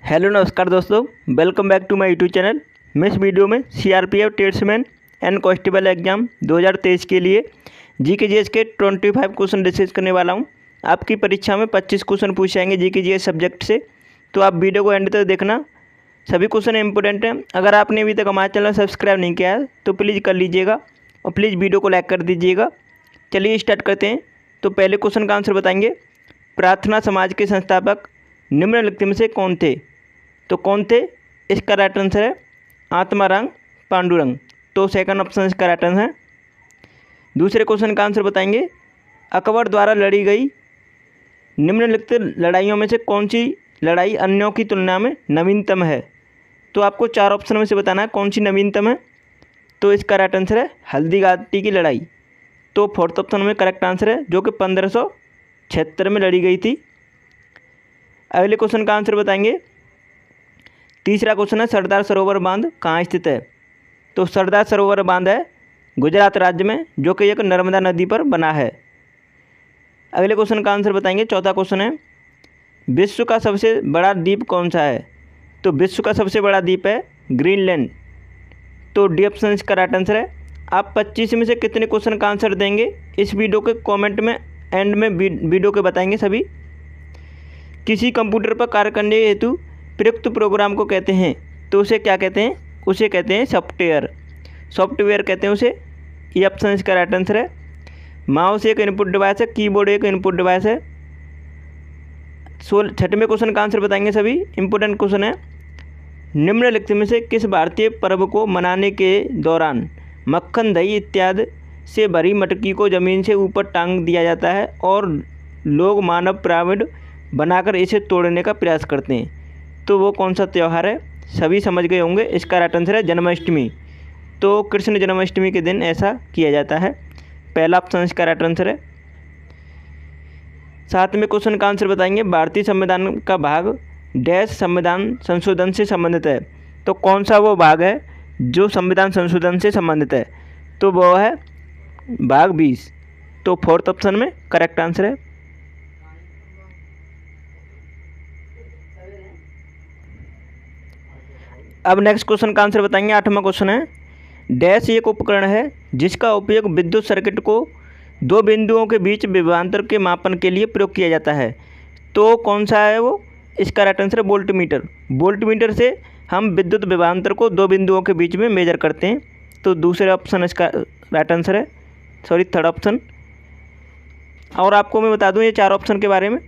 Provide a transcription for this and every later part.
Hello नमस्कार दोस्तों, welcome back to my YouTube channel. मैं इस वीडियो में CRPF tradesman and constable exam 2023 के लिए जीके जीएस के 25 क्वेश्चन डिस्कस करने वाला हूं। आपकी परीक्षा में 25 क्वेश्चन पूछे जाएंगे जीके जीएस सब्जेक्ट से, तो आप वीडियो को एंड तक देखना। सभी क्वेश्चन इंपॉर्टेंट हैं। अगर आपने अभी तक हमारा चैनल सब्सक्राइब नहीं किया है तो प्लीज़ कर लीजिएगा और प्लीज़ वीडियो को लाइक कर दीजिएगा। चलिए स्टार्ट करते हैं। तो पहले क्वेश्चन का आंसर बताएंगे, प्रार्थना समाज के संस्थापक निम्नलिखित में से कौन थे? तो कौन थे? इसका राइट आंसर है आत्माराम पांडुरंग। तो सेकंड ऑप्शन इसका राइट आंसर है। दूसरे क्वेश्चन का आंसर बताएंगे, अकबर द्वारा लड़ी गई निम्नलिखित लड़ाइयों में से कौन सी लड़ाई अन्यों की तुलना में नवीनतम है? तो आपको चार ऑप्शन में से बताना है कौन सी नवीनतम है। तो इसका राइट आंसर है हल्दी घाटी की लड़ाई। तो फोर्थ ऑप्शन में करेक्ट आंसर है, जो कि 1576 में लड़ी गई थी। अगले क्वेश्चन का आंसर बताएंगे। तीसरा क्वेश्चन है, सरदार सरोवर बांध कहाँ स्थित है? तो सरदार सरोवर बांध है गुजरात राज्य में, जो कि एक नर्मदा नदी पर बना है। अगले क्वेश्चन का आंसर बताएंगे। चौथा क्वेश्चन है, विश्व का सबसे बड़ा द्वीप कौन सा है? तो विश्व का सबसे बड़ा द्वीप है ग्रीनलैंड। तो डी ऑप्शन इसका राइट आंसर है। आप 25 में से कितने क्वेश्चन का आंसर देंगे इस वीडियो के कमेंट में एंड में वीडियो के बताएंगे सभी। किसी कंप्यूटर पर कार्य करने हेतु प्रयुक्त प्रोग्राम को कहते हैं? तो उसे क्या कहते हैं? उसे कहते हैं सॉफ्टवेयर कहते हैं उसे। ये ऑप्शन इसका राइट आंसर है। माउस एक इनपुट डिवाइस है, कीबोर्ड एक इनपुट डिवाइस है। 6वें क्वेश्चन का आंसर बताएंगे सभी। इंपोर्टेंट क्वेश्चन है, निम्नलिखित में से किस भारतीय पर्व को मनाने के दौरान मक्खन दही इत्यादि से भरी मटकी को ज़मीन से ऊपर टांग दिया जाता है और लोग मानव पिरामिड बनाकर इसे तोड़ने का प्रयास करते हैं? तो वो कौन सा त्यौहार है? सभी समझ गए होंगे। इसका राइट आंसर है जन्माष्टमी। तो कृष्ण जन्माष्टमी के दिन ऐसा किया जाता है। पहला ऑप्शन इसका राइट आंसर है। 7वें क्वेश्चन का आंसर बताएंगे, भारतीय संविधान का भाग डैश संविधान संशोधन से संबंधित है? तो कौन सा वो भाग है जो संविधान संशोधन से संबंधित है? तो वो है भाग 20। तो फोर्थ ऑप्शन में करेक्ट आंसर है। अब नेक्स्ट क्वेश्चन का आंसर बताएंगे। 8वां क्वेश्चन है, डैश एक उपकरण है जिसका उपयोग विद्युत सर्किट को दो बिंदुओं के बीच विभवांतर के मापन के लिए प्रयोग किया जाता है? तो कौन सा है वो? इसका राइट आंसर है वोल्टमीटर। वोल्टमीटर से हम विद्युत विभवांतर को दो बिंदुओं के बीच में मेजर करते हैं। तो दूसरे ऑप्शन इसका राइट आंसर है, थर्ड ऑप्शन। और आपको मैं बता दूं ये चार ऑप्शन के बारे में।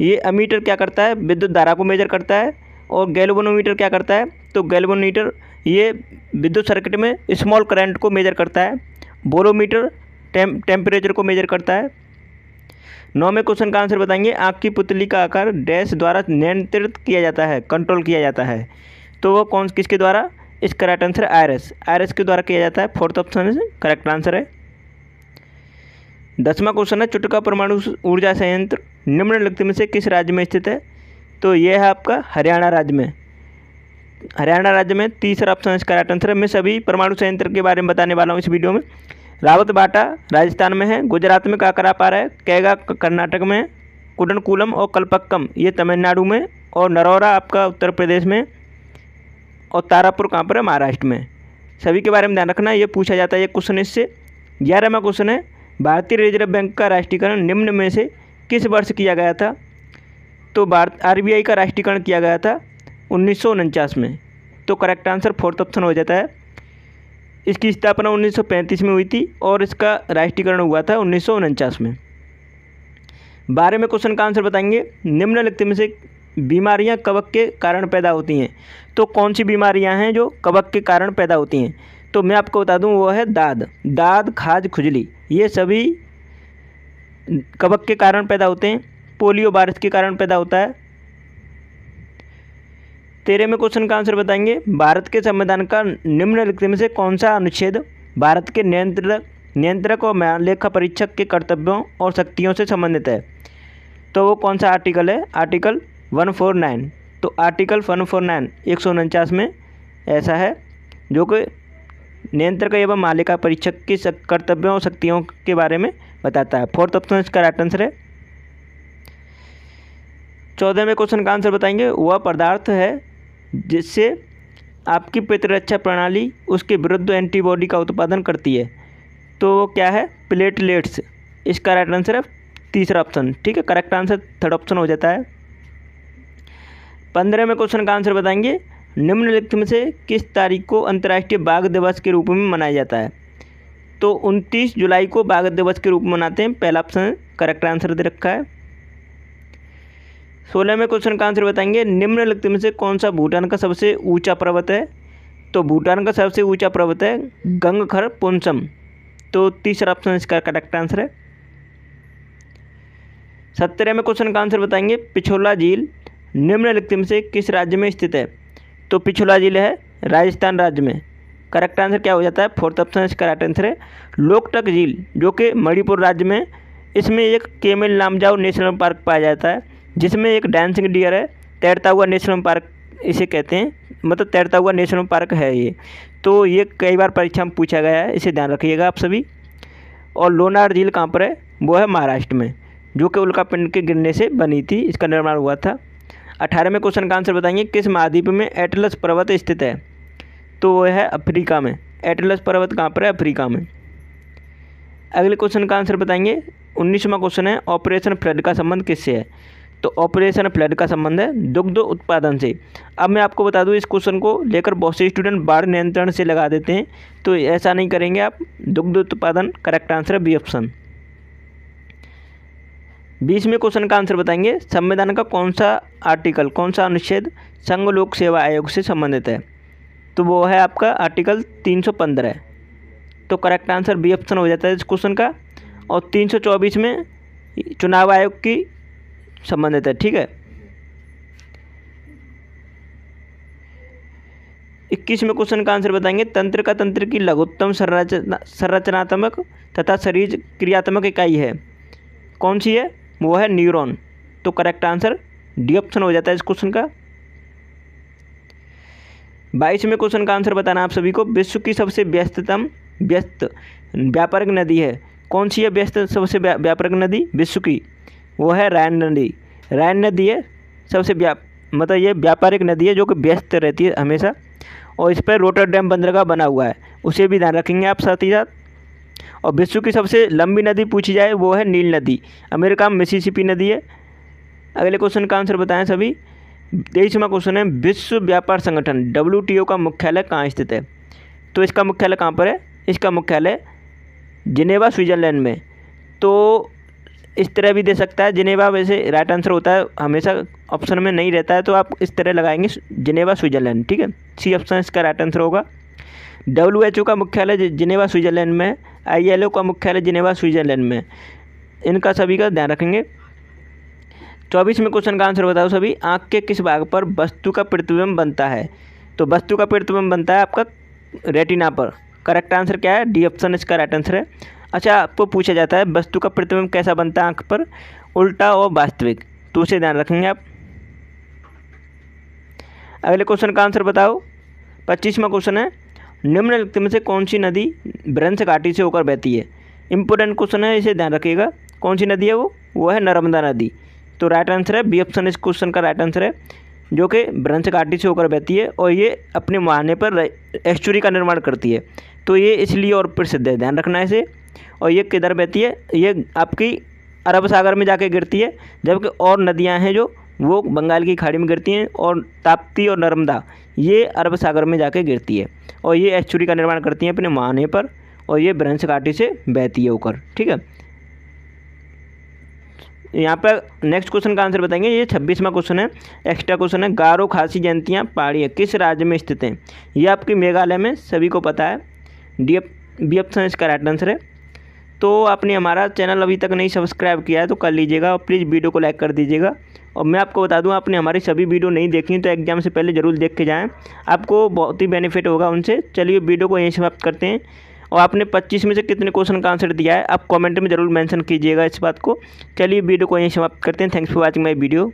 ये अमीटर क्या करता है? विद्युत धारा को मेजर करता है। और गैल्वेनोमीटर क्या करता है? तो गैल्वेनोमीटर ये विद्युत सर्किट में स्मॉल करंट को मेजर करता है। बोरोमीटर टेम्परेचर को मेजर करता है। 9वें क्वेश्चन का आंसर बताएंगे, आँख की पुतली का आकार डैश द्वारा नियंत्रित किया जाता है, कंट्रोल किया जाता है? तो वो किसके द्वारा? इसका राइट आंसर आयरस के द्वारा किया जाता है। फोर्थ ऑप्शन करेक्ट आंसर है। 10वां क्वेश्चन है, चुटका परमाणु ऊर्जा संयंत्र निम्नलिखित में से किस राज्य में स्थित है? तो यह है आपका हरियाणा राज्य में। हरियाणा राज्य में तीसरा ऑप्शन इसका राइट आंसर है। मैं सभी परमाणु संयंत्र के बारे में बताने वाला हूँ इस वीडियो में। रावतबाटा राजस्थान में है, गुजरात में काकरापारा है, कैगा कर्नाटक में, कुडनकुलम और कल्पक्कम ये तमिलनाडु में, और नरौरा आपका उत्तर प्रदेश में, और तारापुर कहाँ पर है? महाराष्ट्र में। सभी के बारे में ध्यान रखना, ये पूछा जाता है ये क्वेश्चन इससे। 11वां क्वेश्चन है, भारतीय रिजर्व बैंक का राष्ट्रीयकरण निम्न में से किस वर्ष किया गया था? तो RBI का राष्ट्रीयकरण किया गया था 1949 में। तो करेक्ट आंसर फोर्थ ऑप्शन हो जाता है। इसकी स्थापना 1935 में हुई थी और इसका राष्ट्रीयकरण हुआ था 1949 में। 12वें क्वेश्चन का आंसर बताएंगे, निम्नलिखित में से बीमारियां कवक के कारण पैदा होती हैं? तो कौन सी बीमारियां हैं जो कवक के कारण पैदा होती हैं? तो मैं आपको बता दूं वो है दाद, खाज, खुजली, ये सभी कवक के कारण पैदा होते हैं। पोलियो वायरस के कारण पैदा होता है। 13वें क्वेश्चन का आंसर बताएंगे, भारत के संविधान का निम्नलिखित में से कौन सा अनुच्छेद भारत के नियंत्रक और लेखा परीक्षक के कर्तव्यों और शक्तियों से संबंधित है? तो वो कौन सा आर्टिकल है? आर्टिकल 149। तो आर्टिकल 149 149 में ऐसा है, जो कि नियंत्रक एवं मालिका परीक्षक के कर्तव्यों और शक्तियों के बारे में बताता है। फोर्थ ऑप्शन इसका राइट आंसर है। 14वें क्वेश्चन का आंसर बताएंगे, वह पदार्थ है जिससे आपकी प्रतिरक्षा प्रणाली उसके विरुद्ध एंटीबॉडी का उत्पादन करती है। तो क्या है? प्लेटलेट्स। इसका राइट आंसर है तीसरा ऑप्शन। ठीक है, करेक्ट आंसर थर्ड ऑप्शन हो जाता है। 15वें क्वेश्चन का आंसर बताएंगे, निम्नलिखित में से किस तारीख को अंतर्राष्ट्रीय बाघ दिवस के रूप में मनाया जाता है? तो 29 जुलाई को बाघ दिवस के रूप में मनाते हैं। पहला ऑप्शन करेक्ट आंसर दे रखा है। 16वें क्वेश्चन का आंसर बताएंगे, निम्नलिखित में से कौन सा भूटान का सबसे ऊंचा पर्वत है? तो भूटान का सबसे ऊंचा पर्वत है गंगखर पुनसम। तो तीसरा ऑप्शन इसका करेक्ट आंसर है। 17वें क्वेश्चन का आंसर बताएंगे, पिछोला झील निम्नलिखित में से किस राज्य में स्थित है? तो पिछोला झील है राजस्थान राज्य में। करेक्ट आंसर क्या हो जाता है? फोर्थ ऑप्शन इसका राइट आंसर है। लोकटक झील जो कि मणिपुर राज्य में, इसमें एक केमेल नामजाओ नेशनल पार्क पाया जाता है, जिसमें एक डांसिंग डियर है। तैरता हुआ नेशनल पार्क इसे कहते हैं, मतलब तैरता हुआ नेशनल पार्क है ये। तो ये कई बार परीक्षा में पूछा गया है, इसे ध्यान रखिएगा आप सभी। और लोनार झील कहाँ पर है? वो है महाराष्ट्र में, जो कि उल्कापिंड के गिरने से बनी थी, इसका निर्माण हुआ था। 18वें क्वेश्चन का आंसर बताएंगे, किस महाद्वीप में एटलस पर्वत स्थित है? तो वो है अफ्रीका में। एटलस पर्वत कहाँ पर है? अफ्रीका में। अगले क्वेश्चन का आंसर बताएंगे, 19वां क्वेश्चन है, ऑपरेशन फ्लड का संबंध किससे है? तो ऑपरेशन फ्लड का संबंध है दुग्ध उत्पादन से। अब मैं आपको बता दूं, इस क्वेश्चन को लेकर बहुत से स्टूडेंट बाढ़ नियंत्रण से लगा देते हैं, तो ऐसा नहीं करेंगे आप। दुग्ध उत्पादन करेक्ट आंसर है बी ऑप्शन। 20वें क्वेश्चन का आंसर बताएंगे, संविधान का कौन सा आर्टिकल, कौन सा अनुच्छेद संघ लोक सेवा आयोग से संबंधित है? तो वो है आपका आर्टिकल 315। तो करेक्ट आंसर बी ऑप्शन हो जाता है इस क्वेश्चन का। और 324 में चुनाव आयोग की संबंधित है। ठीक है। 21वें क्वेश्चन का आंसर बताएंगे, तंत्रिका तंत्र की लघुत्तम संरचनात्मक तथा शरीर क्रियात्मक इकाई है, कौन सी है? वो है न्यूरॉन। तो करेक्ट आंसर डी ऑप्शन हो जाता है इस क्वेश्चन का। 22वें क्वेश्चन का आंसर बताना आप सभी को, विश्व की सबसे व्यस्त व्यापारिक नदी है, कौन सी है व्यस्त सबसे व्यापारिक नदी विश्व की? वो है रायन नदी। रायन नदी है सबसे मतलब ये व्यापारिक नदी है जो कि व्यस्त रहती है हमेशा, और इस पर रोटरडैम बंदरगाह बना हुआ है, उसे भी ध्यान रखेंगे आप साथ ही साथ। और विश्व की सबसे लंबी नदी पूछी जाए वो है नील नदी, अमेरिका में मिसिसिपी नदी है। अगले क्वेश्चन का आंसर बताएं सभी। 23वां क्वेश्चन है, विश्व व्यापार संगठन WTO का मुख्यालय कहाँ स्थित है? तो इसका मुख्यालय कहाँ पर है? इसका मुख्यालय जिनेवा स्विट्जरलैंड में। तो इस तरह भी दे सकता है, जिनेवा वैसे राइट आंसर होता है, हमेशा ऑप्शन में नहीं रहता है, तो आप इस तरह लगाएंगे जिनेवा स्विट्जरलैंड। ठीक है, सी ऑप्शन इसका राइट आंसर होगा। WHO का मुख्यालय जिनेवा स्विट्जरलैंड में, ILO का मुख्यालय जिनेवा स्विट्जरलैंड में, इनका सभी का ध्यान रखेंगे। 24वें क्वेश्चन का आंसर बताओ सभी, आँख के किस भाग पर वस्तु का प्रतिबिंब बनता है? तो वस्तु का प्रतिबिंब बनता है आपका रेटिना पर। करेक्ट आंसर क्या है? डी ऑप्शन इसका राइट आंसर है। अच्छा, आपको पूछा जाता है वस्तु का प्रतिबिंब कैसा बनता है आँख पर, उल्टा और वास्तविक, तो उसे ध्यान रखेंगे आप। अगले क्वेश्चन का आंसर बताओ। 25वां क्वेश्चन है, निम्नलिखित में से कौन सी नदी भ्रंश घाटी से होकर बहती है? इंपॉर्टेंट क्वेश्चन है, इसे ध्यान रखिएगा। कौन सी नदी है वो है नर्मदा नदी। तो राइट आंसर है बी ऑप्शन इस क्वेश्चन का राइट आंसर है, जो कि भ्रंश घाटी से होकर बहती है और ये अपने मुहाने पर एस्चुरी का निर्माण करती है। तो ये इसलिए और प्रसिद्ध है, ध्यान रखना है इसे। और ये किधर बहती है? ये आपकी अरब सागर में जाके गिरती है, जबकि और नदियां हैं जो वो बंगाल की खाड़ी में गिरती हैं, और ताप्ती और नर्मदा ये अरब सागर में जाके गिरती है, और ये एस्चुरी का निर्माण करती हैं अपने मुहाने पर, और ये भ्रंश घाटी से बहती है होकर। ठीक है, यहाँ पर नेक्स्ट क्वेश्चन का आंसर बताएंगे। ये 26वां क्वेश्चन है, एक्स्ट्रा क्वेश्चन है, गारो खासी जयंतियाँ पहाड़ियाँ किस राज्य में स्थित हैं? ये आपकी मेघालय में, सभी को पता है। बी ऑप्शन इसका राइट आंसर है। तो आपने हमारा चैनल अभी तक नहीं सब्सक्राइब किया है तो कर लीजिएगा, और प्लीज़ वीडियो को लाइक कर दीजिएगा। और मैं आपको बता दूं, आपने हमारी सभी वीडियो नहीं देखी तो एग्जाम से पहले ज़रूर देख के जाएं, आपको बहुत ही बेनिफिट होगा उनसे। चलिए वीडियो को यहीं समाप्त करते हैं। और आपने 25 में से कितने क्वेश्चन का आंसर दिया है आप कमेंट में ज़रूर मेंशन कीजिएगा इस बात को। चलिए वीडियो को यहीं समाप्त करते हैं। Thanks for watching my video.